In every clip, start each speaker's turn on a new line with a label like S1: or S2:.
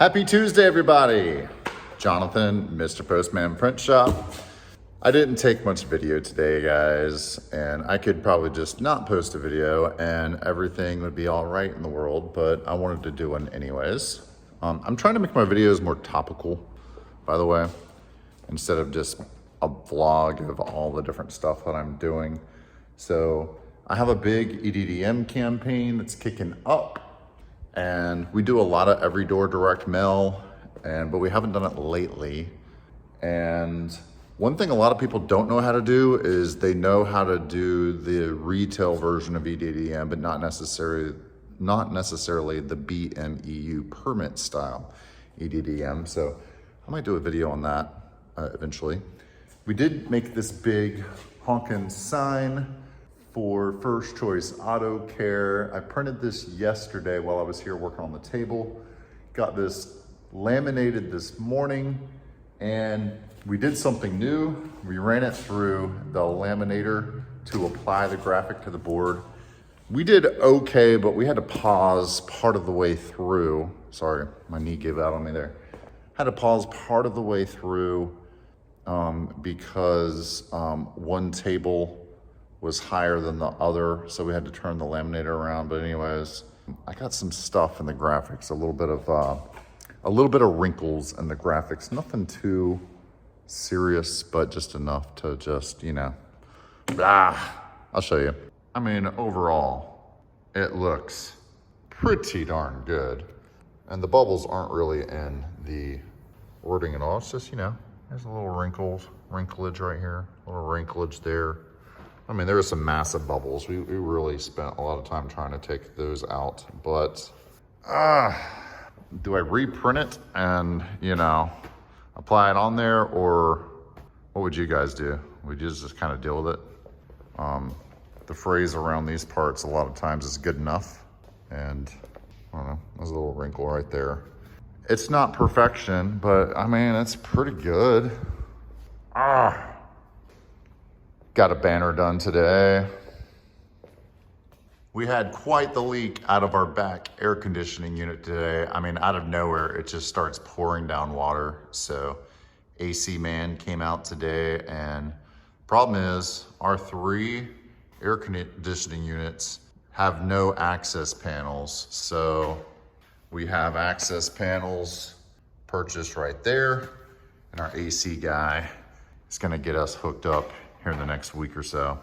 S1: Happy Tuesday, everybody. Jonathan, Mr. Postman Print Shop. I didn't take much video today, guys, and I could probably just not post a video and everything would be all right in the world, but I wanted to do one anyways. I'm trying to make my videos more topical, by the way, instead of just a vlog of all the different stuff that I'm doing. So I have a big EDDM campaign that's kicking up. And we do a lot of every door direct mail, but we haven't done it lately. And one thing a lot of people don't know how to do is they know how to do the retail version of EDDM, but not necessarily the BMEU permit style EDDM. So I might do a video on that eventually. We did make this big honkin' sign for First Choice Auto Care. I printed this yesterday while I was here working on the table. Got this laminated this morning, and we did something new. We ran it through the laminator to apply the graphic to the board. We did okay, but we had to pause part of the way through. Sorry, my knee gave out on me there. Had to pause part of the way through because one table was higher than the other, so we had to turn the laminator around. But anyways, I got some stuff in the graphics, a little bit of wrinkles in the graphics, nothing too serious, but just enough to just, I'll show you. I mean, overall, it looks pretty darn good. And the bubbles aren't really in the wording at all. It's just, there's a little wrinklage right here, a little wrinklage there. I mean, there were some massive bubbles. We really spent a lot of time trying to take those out, but do I reprint it and, apply it on there, or what would you guys do? Would you just kind of deal with it? The phrase around these parts a lot of times is good enough. And I don't know, there's a little wrinkle right there. It's not perfection, but I mean, it's pretty good. Got a banner done today. We had quite the leak out of our back air conditioning unit today. I mean, out of nowhere, it just starts pouring down water. So AC man came out today, and problem is our 3 air conditioning units have no access panels. So we have access panels purchased right there, and our AC guy is gonna get us hooked up here in the next week or so.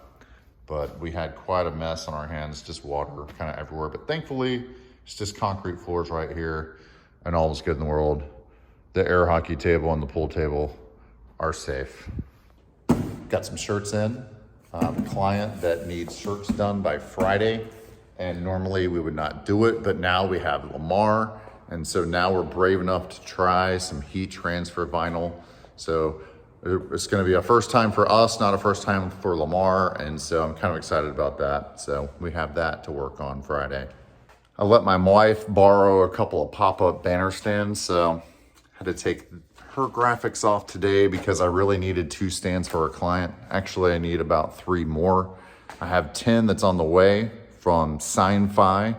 S1: But we had quite a mess on our hands, just water kind of everywhere. But thankfully, it's just concrete floors right here, and all is good in the world. The air hockey table and the pool table are safe. Got some shirts in. A client that needs shirts done by Friday, and normally we would not do it, but now we have Lamar, and so now we're brave enough to try some heat transfer vinyl. So it's going to be a first time for us, not a first time for Lamar, and so I'm kind of excited about that. So we have that to work on Friday. I let my wife borrow a couple of pop-up banner stands, so I had to take her graphics off today because I really needed 2 stands for a client. Actually, I need about 3 more. I have 10 that's on the way from Sign-Fi.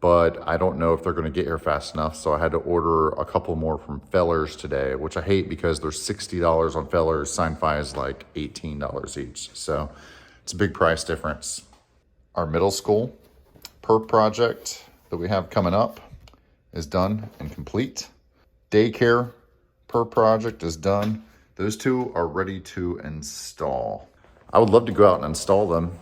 S1: But I don't know if they're gonna get here fast enough, so I had to order a couple more from Fellers today, which I hate because they're $60 on Fellers. Sign-Fi is like $18 each, so it's a big price difference. Our middle school perp project that we have coming up is done and complete. Daycare perp project is done. Those 2 are ready to install. I would love to go out and install them.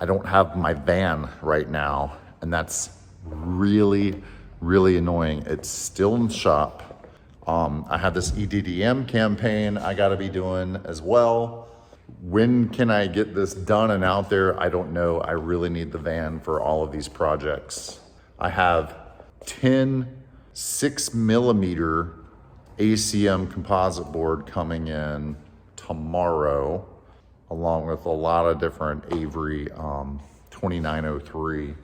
S1: I don't have my van right now, and that's really annoying. It's still in the shop. I have this EDDM campaign I gotta be doing as well. When can I get this done and out there? I don't know. I really need the van for all of these projects. I have 10 6mm ACM composite board coming in tomorrow, along with a lot of different Avery 2903,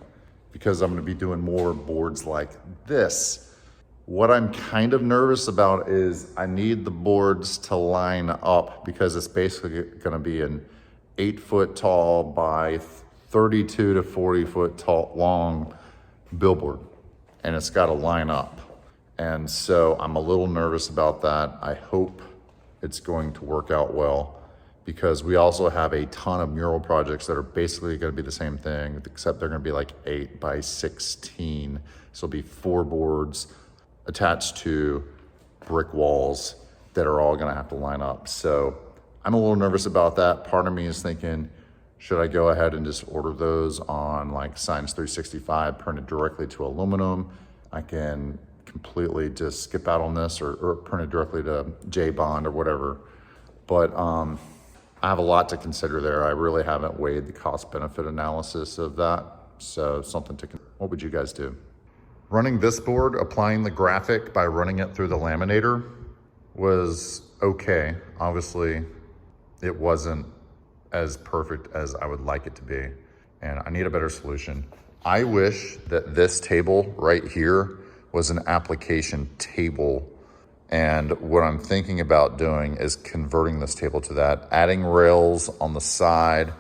S1: because I'm gonna be doing more boards like this. What I'm kind of nervous about is I need the boards to line up because it's basically gonna be an 8-foot tall by 32 to 40 foot tall long billboard. and it's got to line up. And so I'm a little nervous about that. I hope it's going to work out well, because we also have a ton of mural projects that are basically going to be the same thing, except they're going to be like 8 by 16. So it'll be 4 boards attached to brick walls that are all going to have to line up. So I'm a little nervous about that. Part of me is thinking, should I go ahead and just order those on like Science 365, printed directly to aluminum? I can completely just skip out on this, or print it directly to J-Bond or whatever. But I have a lot to consider there. I really haven't weighed the cost benefit analysis of that. So something to, what would you guys do? Running this board, applying the graphic by running it through the laminator was okay. Obviously, it wasn't as perfect as I would like it to be, and I need a better solution. I wish that this table right here was an application table, and what I'm thinking about doing is converting this table to that, adding rails on the side,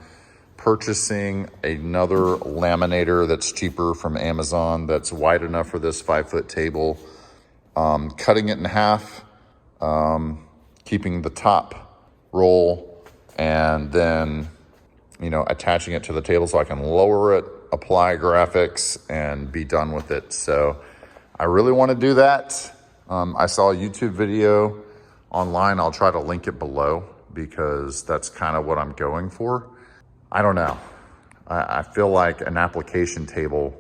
S1: purchasing another laminator that's cheaper from Amazon that's wide enough for this 5-foot table, cutting it in half, keeping the top roll, and then, you know, attaching it to the table so I can lower it, apply graphics, and be done with it. So I really want to do that. I saw a YouTube video online. I'll try to link it below, because that's kind of what I'm going for. I don't know. I feel like an application table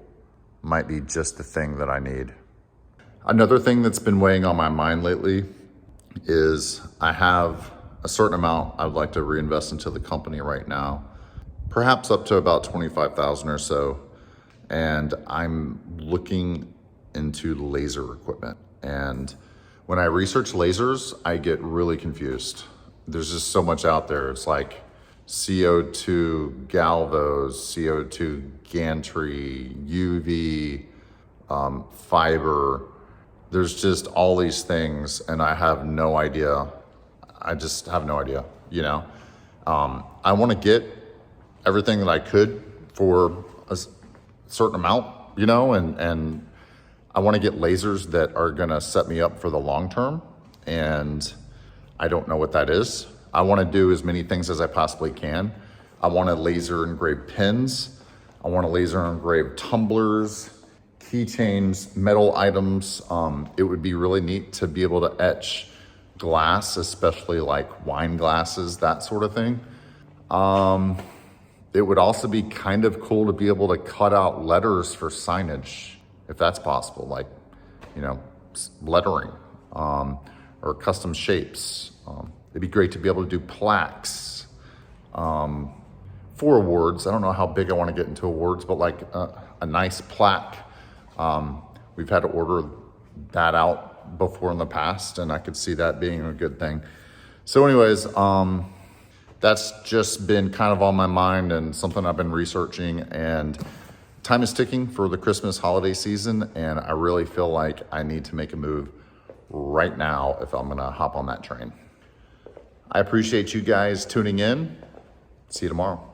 S1: might be just the thing that I need. Another thing that's been weighing on my mind lately is I have a certain amount I'd like to reinvest into the company right now, perhaps up to about 25,000 or so. And I'm looking into laser equipment. And when I research lasers, I get really confused. There's just so much out there. It's like CO2 galvos, CO2 gantry, UV, fiber. There's just all these things, and I have no idea. I just have no idea, you know? I want to get everything that I could for a certain amount, you know, and I want to get lasers that are going to set me up for the long term, and I don't know what that is. I want to do as many things as I possibly can. I want to laser engrave pins. I want to laser engrave tumblers, keychains, metal items. It would be really neat to be able to etch glass, especially like wine glasses, that sort of thing. It would also be kind of cool to be able to cut out letters for signage, if that's possible, like, you know, lettering, or custom shapes. It'd be great to be able to do plaques for awards. I don't know how big I want to get into awards, but like a nice plaque. We've had to order that out before in the past, and I could see that being a good thing. So anyways, that's just been kind of on my mind and something I've been researching, and time is ticking for the Christmas holiday season, and I really feel like I need to make a move right now if I'm gonna hop on that train. I appreciate you guys tuning in. See you tomorrow.